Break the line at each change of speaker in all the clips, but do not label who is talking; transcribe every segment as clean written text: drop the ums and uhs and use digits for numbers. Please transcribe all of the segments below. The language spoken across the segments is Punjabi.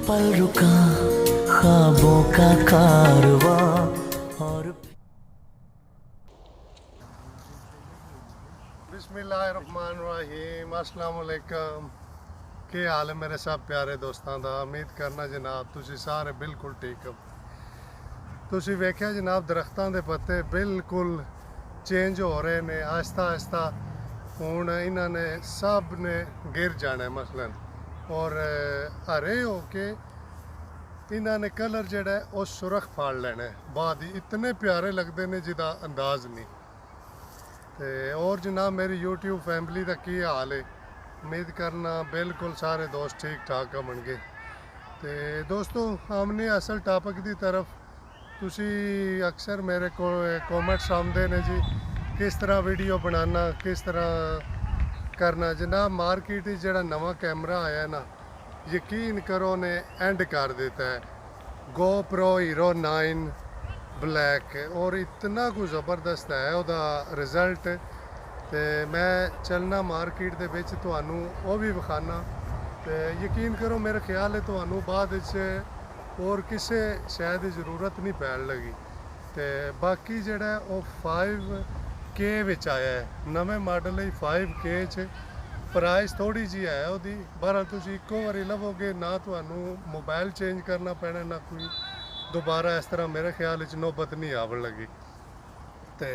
पल रुका ख्वाबों का कारवां और
बिस्मिल्लाहिर्रहमानिर्रहीम अस्सलाम वालेकुम। ਕੀ ਹਾਲ ਹੈ ਮੇਰੇ ਸਭ ਪਿਆਰੇ ਦੋਸਤਾਂ ਦਾ। ਉਮੀਦ ਕਰਨਾ ਜਨਾਬ ਤੁਸੀਂ ਸਾਰੇ ਬਿਲਕੁਲ ਠੀਕ ਹੋ। ਤੁਸੀਂ ਵੇਖਿਆ ਜਨਾਬ ਦਰਖਤਾਂ ਦੇ ਪੱਤੇ ਬਿਲਕੁਲ ਚੇਂਜ ਹੋ ਰਹੇ ਨੇ ਆਹਿਸਤਾ ਆਹਿਸਤਾ। ਹੁਣ ਇਹਨਾਂ ਨੇ ਸਭ ਨੇ ਗਿਰ ਜਾਣਾ ਮਸਲਨ ਔਰ ਹਰੇ ਹੋ ਕੇ ਇਹਨਾਂ ਨੇ ਕਲਰ ਜਿਹੜਾ ਉਹ ਸੁਰਖ ਫਾੜ ਲੈਣਾ ਬਾਅਦ ਹੀ। ਇਤਨੇ ਪਿਆਰੇ ਲੱਗਦੇ ਨੇ ਜਿਹਦਾ ਅੰਦਾਜ਼ ਨਹੀਂ। ਤੇ ਔਰ ਜਨਾਬ ਮੇਰੀ YouTube ਫੈਮਿਲੀ ਦਾ ਕੀ ਹਾਲ ਹੈ? उम्मीद करना बिल्कुल सारे दोस्त ठीक ठाक होणगे। तो दोस्तों हमने असल टॉपिक की तरफ तुसी अक्सर मेरे को कॉमेंट्स आते ने जी किस तरह वीडियो बनाना किस तरह करना। जनाब मार्केट जो नवा कैमरा आया ना यकीन करो ने एंड कर देता है। GoPro Hero 9 ब्लैक और इतना कुछ ज़बरदस्त है ਉਹਦਾ रिजल्ट। तो मैं चलना मार्केट के विच तुहानू वो भी विखाना। तो यकीन करो मेरा ख्याल है तुहानू बाद और किसी शय की जरूरत नहीं पैन लगी। तो बाकी जोड़ा वो 5K विच आया है नवे मॉडल 5K च प्राइस थोड़ी जी है वो। बहरहाल तुम इको बारी लवोगे ना तुहानू मोबाइल चेंज करना पैना ना कोई दोबारा इस तरह मेरे ख्याल नौबत नहीं आवन लगी। तो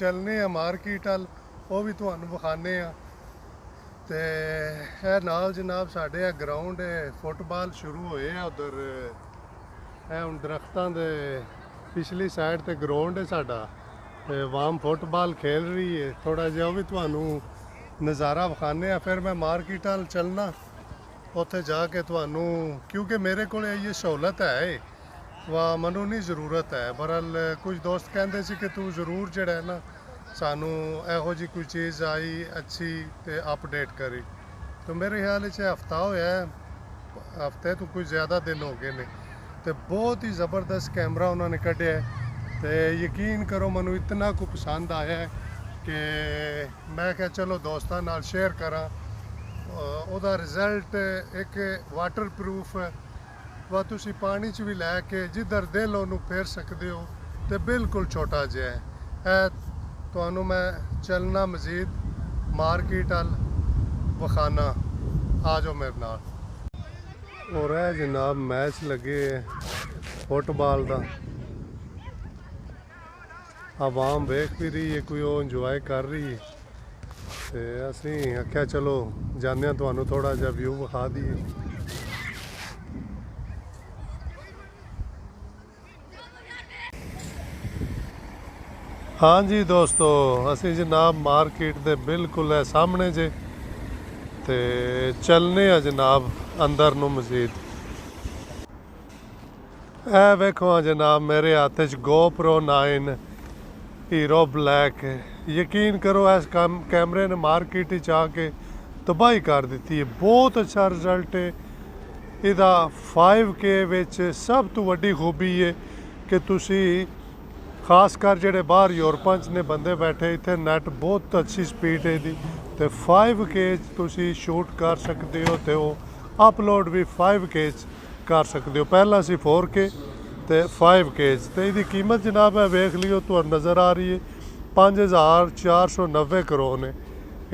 चलने मार्केट वाल वो भी तुहानू विखाने आ। तो यह नाल जनाब साढ़े ग्राउंड फुटबाल शुरू होए हैं उधर। हम दरख्तों के पिछली साइड ते ग्राउंड है साडा वाम फुटबाल खेल रही है। थोड़ा जिहा भी तुहानू नज़ारा विखाने। फिर मैं मार्केट वाल चलना उत्थे जाके तुहानू क्योंकि मेरे को ये सहूलत है वा मनु नहीं ज़रूरत है। बहरहाल कुछ दोस्त कहते सी कि तू ज़रूर जड़ा है ना सानू एहो जी कोई चीज़ आई अच्छी तो अपडेट करी। तो मेरे ख्याल हफ्ता होया हफ्ते तो कुछ ज़्यादा दिन हो गए ने। तो बहुत ही ज़बरदस्त कैमरा उन्होंने कढ़िया है। तो यकीन करो मैनू इतना को पसंद आया है कि मैं क्या चलो दोस्तों नाल शेयर करा। ਉਹਦਾ रिजल्ट एक वाटर प्रूफ वा तुसी पानी च भी लैके जिधर दिल ओनू फेर सकते हो। तो बिल्कुल छोटा जिहा है। तुहानू मैं चलना मजीद मार्केट वाल विखाना आ जाओ मेरे नाल। और है जनाब मैच लगे फुटबाल का आवाम वेख भी रही है कोई वो इंजॉय कर रही है। तो असी आख्या चलो जाने तुहानू थोड़ा जा व्यू विखा दिए। हाँ जी दोस्तों असी जनाब मार्केट के बिल्कुल है सामने जे। तो चलने आ जनाब अंदर नू मजीद। ए वेखो जनाब मेरे हाथ च GoPro 9 हीरो ब्लैक। यकीन करो इस कैमरे ने मार्केट आके तबाही कर दी है। बहुत अच्छा रिजल्ट है इहदा 5K विच। सब तो वड्डी खूबी है कि तुसी खासकर जेडे बाहर यूरोपां च ने बंदे बैठे इत्थे नैट बहुत अच्छी स्पीड है इहदी। तो 5K तुसी शूट कर सकते हो तो अपलोड भी 5K कर सकते हो। पहला सी 4K तो 5K। तो इसकी कीमत जनाब है वेख लियो तो नज़र आ रही है 5490 करोड़ ने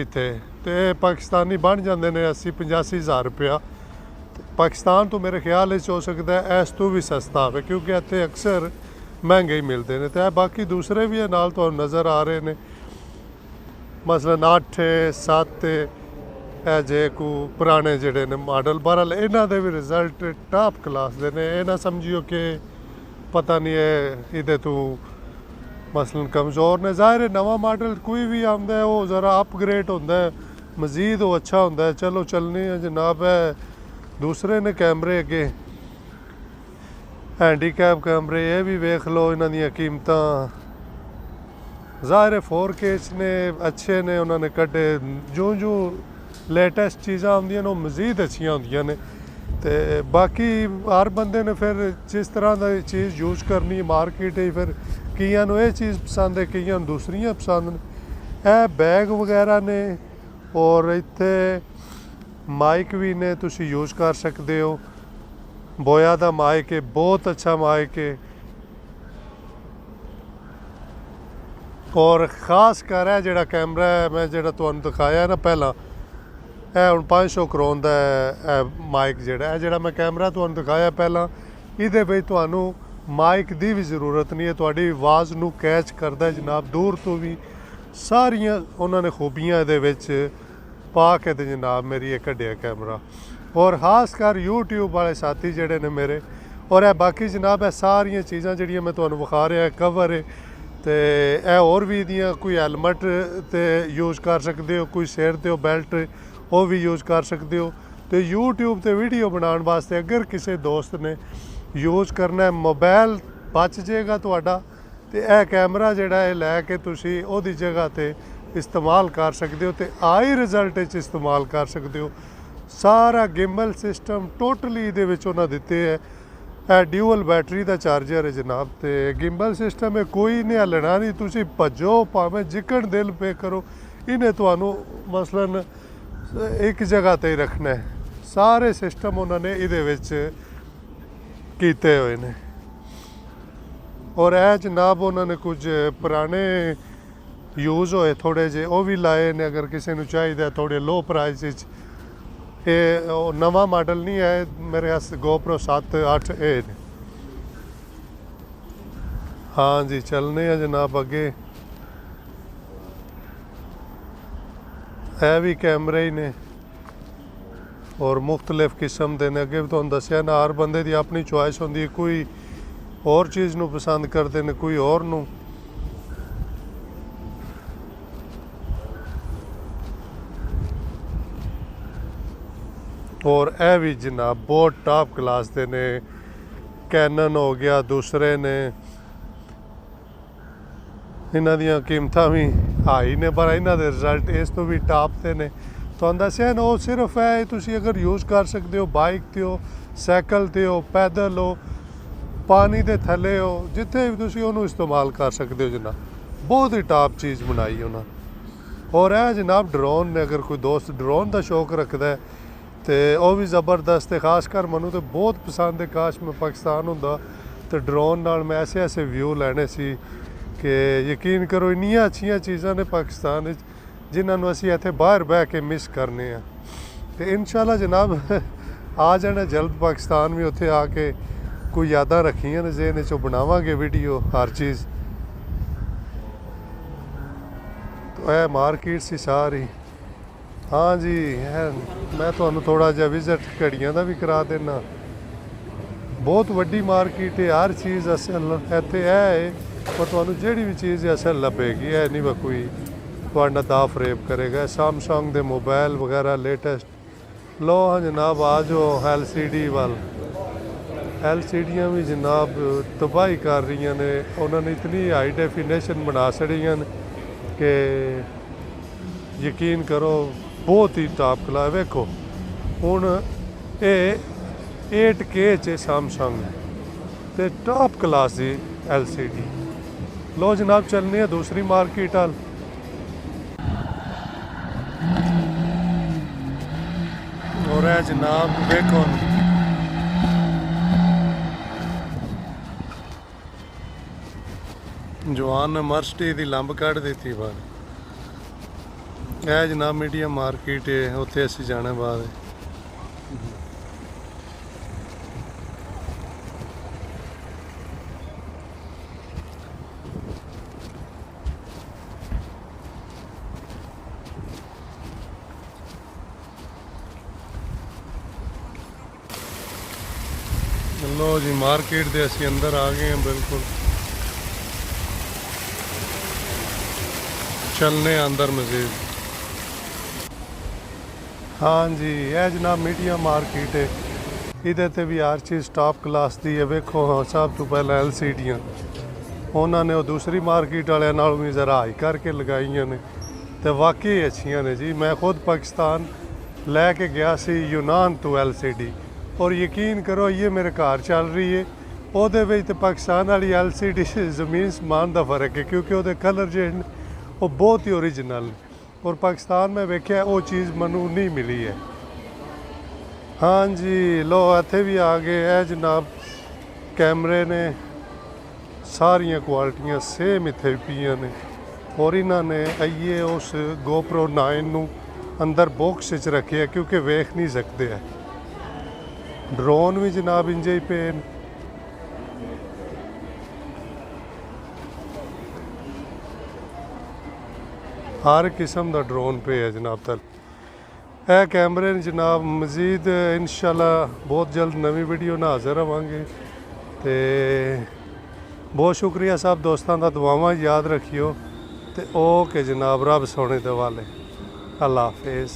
इत्थे। तो पाकिस्तानी बन जाते हैं 80-85 हज़ार रुपया। पाकिस्तान तो मेरे ख्याल हो सकता है इस तो भी सस्ता है क्योंकि इत्थे अक्सर महंगे ही मिलते हैं। तो बाकी दूसरे भी नाल तो नज़र आ रहे हैं मसलन 8 7 जे को पुराने जोड़े ने मॉडल। बहरहाल इन्हों के भी रिजल्ट टॉप क्लास के ने। यह ना समझियो कि पता नहीं है इधे तू मसलन कमज़ोर ने। ज़ाहिर है नवा मॉडल कोई भी आता है वो ज़रा अपग्रेड होता है मज़ीद वो अच्छा होता है। चलो चलने जनाब है दूसरे ने कैमरे अगे हैंडीकैप कैमरे ये भी वेख लो इन्हों दी कीमत। ज़ाहिर है 4K ने अच्छे ने उन्होंने कढ़े। जो जो लेटेस्ट चीज़ां आउंदियां वो मज़ीद अच्छियां होंदियां ने। तो बाकी हर बंदे ने फिर जिस तरह की चीज़ यूज़ करनी है मार्केट ही फिर कईयां नूं ये चीज़ पसंद है कईयां नूं दूसरियां पसंद ने। यह बैग वगैरह ने और इत्थे माइक भी ने तुसी यूज़ कर सकते हो। ਬੋਇਆ ਦਾ ਮਾਈਕ ਹੈ, ਬਹੁਤ ਅੱਛਾ ਮਾਈਕ ਹੈ। ਔਰ ਖਾਸ ਕਰ ਇਹ ਜਿਹੜਾ ਕੈਮਰਾ ਹੈ ਮੈਂ ਜਿਹੜਾ ਤੁਹਾਨੂੰ ਦਿਖਾਇਆ ਨਾ ਪਹਿਲਾਂ, ਇਹ ਹੁਣ 500 ਕਰੋਨ ਦਾ ਹੈ ਮਾਈਕ ਜਿਹੜਾ। ਇਹ ਜਿਹੜਾ ਮੈਂ ਕੈਮਰਾ ਤੁਹਾਨੂੰ ਦਿਖਾਇਆ ਪਹਿਲਾਂ, ਇਹਦੇ ਵਿੱਚ ਤੁਹਾਨੂੰ ਮਾਈਕ ਦੀ ਵੀ ਜ਼ਰੂਰਤ ਨਹੀਂ ਹੈ, ਤੁਹਾਡੀ ਆਵਾਜ਼ ਨੂੰ ਕੈਚ ਕਰਦਾ ਜਨਾਬ ਦੂਰ ਤੋਂ ਵੀ। ਸਾਰੀਆਂ ਉਹਨਾਂ ਨੇ ਖੂਬੀਆਂ ਇਹਦੇ ਵਿੱਚ ਪਾ ਕੇ ਤੇ ਜਨਾਬ ਮੇਰੀ ਇਹ ਕੱਢਿਆ ਕੈਮਰਾ। ਔਰ ਖਾਸ ਕਰ YouTube ਵਾਲੇ ਸਾਥੀ ਜਿਹੜੇ ਨੇ ਮੇਰੇ, ਔਰ ਇਹ ਬਾਕੀ ਜਨਾਬ ਇਹ ਸਾਰੀਆਂ ਚੀਜ਼ਾਂ ਜਿਹੜੀਆਂ ਮੈਂ ਤੁਹਾਨੂੰ ਵਿਖਾ ਰਿਹਾ, ਕਵਰ ਹੈ ਤੇ ਇਹ ਹੋਰ ਵੀ ਇਹਦੀਆਂ ਕੋਈ ਹੈਲਮਟ ਤੇ ਯੂਜ਼ ਕਰ ਸਕਦੇ ਹੋ, ਕੋਈ ਸਿਰ ਤੇ ਬੈਲਟ ਉਹ ਵੀ ਯੂਜ਼ ਕਰ ਸਕਦੇ ਹੋ। ਤੇ YouTube ਤੇ ਵੀਡੀਓ ਬਣਾਉਣ ਵਾਸਤੇ ਅਗਰ ਕਿਸੇ ਦੋਸਤ ਨੇ ਯੂਜ਼ ਕਰਨਾ, ਮੋਬਾਈਲ ਬਚ ਜਾਏਗਾ ਤੁਹਾਡਾ, ਤੇ ਇਹ ਕੈਮਰਾ ਜਿਹੜਾ ਇਹ ਲੈ ਕੇ ਤੁਸੀਂ ਉਹਦੀ ਜਗ੍ਹਾ ਤੇ ਇਸਤੇਮਾਲ ਕਰ ਸਕਦੇ ਹੋ ਤੇ ਆਈ ਰਿਜ਼ਲਟ ਵਿੱਚ ਇਸਤੇਮਾਲ ਕਰ ਸਕਦੇ ਹੋ। ਸਾਰਾ ਗਿੰਬਲ ਸਿਸਟਮ ਟੋਟਲੀ ਇਹਦੇ ਵਿੱਚ ਉਹਨਾਂ ਦਿੱਤੇ ਹੈ। ਇਹ ਡਿਊਅਲ ਬੈਟਰੀ ਦਾ ਚਾਰਜਰ ਹੈ ਜਨਾਬ, ਤੇ ਗਿੰਬਲ ਸਿਸਟਮ ਹੈ, ਕੋਈ ਨਹੀਂ ਹੱਲਣਾ ਨਹੀਂ, ਤੁਸੀਂ ਭੱਜੋ ਭਾਵੇਂ ਜਿੱਕਣ ਦਿਲ ਪੇ ਕਰੋ, ਇਹਨੇ ਤੁਹਾਨੂੰ ਮਸਲਨ ਇੱਕ ਜਗ੍ਹਾ ਤੇ ਹੀ ਰੱਖਣਾ ਹੈ। ਸਾਰੇ ਸਿਸਟਮ ਉਹਨਾਂ ਨੇ ਇਹਦੇ ਵਿੱਚ ਕੀਤੇ ਹੋਏ ਨੇ। ਔਰ ਇਹ ਜਨਾਬ ਉਹਨਾਂ ਨੇ ਕੁਝ ਪੁਰਾਣੇ ਯੂਜ਼ ਹੋਏ ਥੋੜ੍ਹੇ ਜਿਹੇ ਉਹ ਵੀ ਲਾਏ ਨੇ, ਅਗਰ ਕਿਸੇ ਨੂੰ ਚਾਹੀਦਾ ਥੋੜ੍ਹੇ ਲੋ ਪ੍ਰਾਈਸ ਵਿੱਚ। ਇਹ ਉਹ ਨਵਾਂ ਮਾਡਲ ਨਹੀਂ ਹੈ ਮੇਰੇ ਪਾਸ, GoPro 7, 8 ਇਹ ਨੇ। ਹਾਂ ਜੀ ਚੱਲਨੇ ਆ ਜਨਾਬ ਅੱਗੇ। ਇਹ ਵੀ ਕੈਮਰੇ ਹੀ ਨੇ ਔਰ ਮੁਖਤਲਿਫ ਕਿਸਮ ਦੇ ਨੇ। ਅੱਗੇ ਵੀ ਤੁਹਾਨੂੰ ਦੱਸਿਆ ਨਾ, ਹਰ ਬੰਦੇ ਦੀ ਆਪਣੀ ਚੁਆਇਸ ਹੁੰਦੀ ਹੈ, ਕੋਈ ਹੋਰ ਚੀਜ਼ ਨੂੰ ਪਸੰਦ ਕਰਦੇ ਨੇ, ਕੋਈ ਹੋਰ ਨੂੰ। ਔਰ ਇਹ ਵੀ ਜਨਾਬ ਬਹੁਤ ਟਾਪ ਕਲਾਸ ਦੇ ਨੇ। ਕੈਨਨ ਹੋ ਗਿਆ, ਦੂਸਰੇ ਨੇ, ਇਹਨਾਂ ਦੀਆਂ ਕੀਮਤਾਂ ਵੀ ਹਾਈ ਨੇ, ਪਰ ਇਹਨਾਂ ਦੇ ਰਿਜ਼ਲਟ ਇਸ ਤੋਂ ਵੀ ਟਾਪ ਤੇ ਨੇ। ਤੁਹਾਨੂੰ ਦੱਸਿਆ ਨਾ, ਉਹ ਸਿਰਫ ਹੈ ਤੁਸੀਂ ਅਗਰ ਯੂਜ਼ ਕਰ ਸਕਦੇ ਹੋ, ਬਾਈਕ 'ਤੇ ਹੋ, ਸਾਈਕਲ 'ਤੇ ਹੋ, ਪੈਦਲ ਹੋ, ਪਾਣੀ ਦੇ ਥੱਲੇ ਹੋ, ਜਿੱਥੇ ਵੀ ਤੁਸੀਂ ਉਹਨੂੰ ਇਸਤੇਮਾਲ ਕਰ ਸਕਦੇ ਹੋ ਜਨਾਬ। ਬਹੁਤ ਹੀ ਟਾਪ ਚੀਜ਼ ਬਣਾਈ ਉਹਨਾਂ। ਔਰ ਇਹ ਜਨਾਬ ਡਰੋਨ ਨੇ, ਅਗਰ ਕੋਈ ਦੋਸਤ ਡਰੋਨ ਦਾ ਸ਼ੌਕ ਰੱਖਦਾ ਹੈ ਤੇ ਉਹ ਵੀ ਜ਼ਬਰਦਸਤ ਹੈ। ਖਾਸ ਕਰ ਮੈਨੂੰ ਤਾਂ ਬਹੁਤ ਪਸੰਦ ਹੈ। ਕਾਸ਼ ਮੈਂ ਪਾਕਿਸਤਾਨ ਹੁੰਦਾ ਤੇ ਡਰੋਨ ਨਾਲ ਮੈਂ ਐਸੇ ਵਿਊ ਲੈਣੇ ਸੀ ਕਿ ਯਕੀਨ ਕਰੋ ਇੰਨੀਆਂ ਅੱਛੀਆਂ ਚੀਜ਼ਾਂ ਨੇ ਪਾਕਿਸਤਾਨ ਵਿੱਚ ਜਿਨ੍ਹਾਂ ਨੂੰ ਅਸੀਂ ਇੱਥੇ ਬਾਹਰ ਬਹਿ ਕੇ ਮਿਸ ਕਰਨੇ ਆ। ਤੇ ਇਨਸ਼ਾਅੱਲਾ ਜਨਾਬ ਆ ਜਾਣਾ ਜਲਦ ਪਾਕਿਸਤਾਨ ਵੀ, ਉੱਥੇ ਆ ਕੇ ਕੋਈ ਯਾਦਾਂ ਰੱਖੀਆਂ ਨੇ ਜ਼ਹਿਨ 'ਚੋਂ, ਬਣਾਵਾਂਗੇ ਵੀਡੀਓ ਹਰ ਚੀਜ਼। ਇਹ ਮਾਰਕੀਟ ਸੀ ਸਾਰੀ। ਹਾਂ ਜੀ ਮੈਂ ਤੁਹਾਨੂੰ ਥੋੜ੍ਹਾ ਜਿਹਾ ਵਿਜ਼ਿਟ ਘੜੀਆਂ ਦਾ ਵੀ ਕਰਾ ਦੇਣਾ। ਬਹੁਤ ਵੱਡੀ ਮਾਰਕੀਟ ਹੈ, ਹਰ ਚੀਜ਼ ਅਸਲ ਇੱਥੇ ਇਹ ਹੈ। ਪਰ ਤੁਹਾਨੂੰ ਜਿਹੜੀ ਵੀ ਚੀਜ਼ ਅਸਲ ਲੱਭੇਗੀ, ਇਹ ਨਹੀਂ ਵਾ ਕੋਈ ਤੁਹਾਡਾ ਦਾ ਫਰੇਬ ਕਰੇਗਾ। ਸੈਮਸੰਗ ਦੇ ਮੋਬਾਈਲ ਵਗੈਰਾ ਲੇਟੈਸਟ ਲੋ ਹਾਂ ਜਨਾਬ। ਆ ਜਾਓ LCD ਵੱਲ। LCDਆਂ ਵੀ ਜਨਾਬ ਤਬਾਹੀ ਕਰ ਰਹੀਆਂ ਨੇ। ਉਹਨਾਂ ਨੇ ਇਤਨੀ ਹਾਈ ਡੈਫੀਨੇਸ਼ਨ ਬਣਾ ਛੜੀਆਂ ਨੇ ਕਿ ਯਕੀਨ ਕਰੋ ਬਹੁਤ ਹੀ ਟਾਪ ਕਲਾਸ। ਵੇਖੋ ਹੁਣ ਇਹ 8K 'ਚ ਸੈਮਸੰਗ ਤੇ ਟਾਪ ਕਲਾਸ ਦੀ LCD। ਲੋ ਜਨਾਬ ਚੱਲਨੇ ਆ ਦੂਸਰੀ ਮਾਰਕੀਟ ਵੱਲ। ਔਰ ਇਹ ਜਨਾਬ ਵੇਖੋ ਜਵਾਨ ਨੇ ਮਰਸਟੀ ਦੀ ਲੰਬ ਕੱਢ ਦਿੱਤੀ ਬਾਹਰ। ਇਹ ਜਨਾਬ ਮੀਡੀਆ ਮਾਰਕੀਟ ਹੈ, ਉੱਥੇ ਅਸੀਂ ਜਾਣਾ ਬਾਅਦ। ਲੋ ਜੀ ਮਾਰਕੀਟ ਦੇ ਅਸੀਂ ਅੰਦਰ ਆ ਗਏ ਹਾਂ ਬਿਲਕੁਲ। ਚੱਲਨੇ ਅੰਦਰ ਮਜ਼ੀਦ। हाँ जी यह जनाब मीडिया मार्केट है। ਇਹਦੇ ਤੇ ਵੀ ਹਰ ਚੀਜ਼ ਟਾਪ ਕਲਾਸ ਦੀ ਹੈ। ਵੇਖੋ ਸਭ ਤੋਂ ਪਹਿਲਾਂ LCDਆਂ ਉਹਨਾਂ ਨੇ ਉਹ ਦੂਸਰੀ ਮਾਰਕੀਟ ਵਾਲਿਆਂ ਨਾਲੋਂ ਵੀ ਜ਼ਰਾ ਹਾਈ ਕਰਕੇ ਲਗਾਈਆਂ ਨੇ ਤੇ ਵਾਕਈ ਅੱਛੀਆਂ ਨੇ ਜੀ। ਮੈਂ ਖੁਦ ਪਾਕਿਸਤਾਨ ਲੈ ਕੇ ਗਿਆ ਸੀ ਯੂਨਾਨ ਤੋਂ LCD ਔਰ ਯਕੀਨ ਕਰੋ ਇਹ ਮੇਰੇ ਘਰ ਚੱਲ ਰਹੀ ਹੈ। ਉਹਦੇ ਵਿੱਚ ਤੇ ਪਾਕਿਸਤਾਨ ਵਾਲੀ LCD ਜ਼ਮੀਨ ਸਮਾਨ ਦਾ ਫਰਕ ਹੈ ਕਿਉਂਕਿ ਉਹਦੇ ਕਲਰ ਜਿਹੜੇ ਨੇ ਉਹ ਬਹੁਤ ਹੀ ਓਰੀਜਨਲ ਨੇ ਔਰ ਪਾਕਿਸਤਾਨ ਮੈਂ ਵੇਖਿਆ ਉਹ ਚੀਜ਼ ਮੈਨੂੰ ਨਹੀਂ ਮਿਲੀ ਹੈ। ਹਾਂਜੀ ਲੋ ਇੱਥੇ ਵੀ ਆ ਗਏ। ਇਹ ਜਨਾਬ ਕੈਮਰੇ ਨੇ, ਸਾਰੀਆਂ ਕੁਆਲਿਟੀਆਂ ਸੇਮ ਇੱਥੇ ਪਈਆਂ ਨੇ। ਔਰ ਇਹਨਾਂ ਨੇ ਆਈਏ ਉਸ GoPro 9 ਨੂੰ ਅੰਦਰ ਬਾਕਸ ਵਿੱਚ ਰੱਖਿਆ ਕਿਉਂਕਿ ਵੇਖ ਨਹੀਂ ਸਕਦੇ ਹੈ। ਡਰੋਨ ਵੀ ਜਨਾਬ ਇੰਜੇ ਹੀ ਪਏ ਨੇ। ਹਰ ਕਿਸਮ ਦਾ ਡਰੋਨ ਪਿਆ ਜਨਾਬ ਤਲ। ਇਹ ਕੈਮਰੇ ਨੇ ਜਨਾਬ। ਮਜ਼ੀਦ ਇਨਸ਼ਾਅੱਲਾ ਬਹੁਤ ਜਲਦ ਨਵੀਂ ਵੀਡੀਓ ਨਾਲ ਹਾਜ਼ਰ ਹੋਵਾਂਗੇ। ਤੇ ਬਹੁਤ ਸ਼ੁਕਰੀਆ ਸਭ ਦੋਸਤਾਂ ਦਾ, ਦੁਆਵਾਂ ਯਾਦ ਰੱਖਿਓ। ਤੇ ਓਕੇ ਜਨਾਬ, ਰੱਬ ਸੋਹਣੇ ਦੇ ਵਾਲੇ। ਅੱਲਾ ਹਾਫਿਜ਼।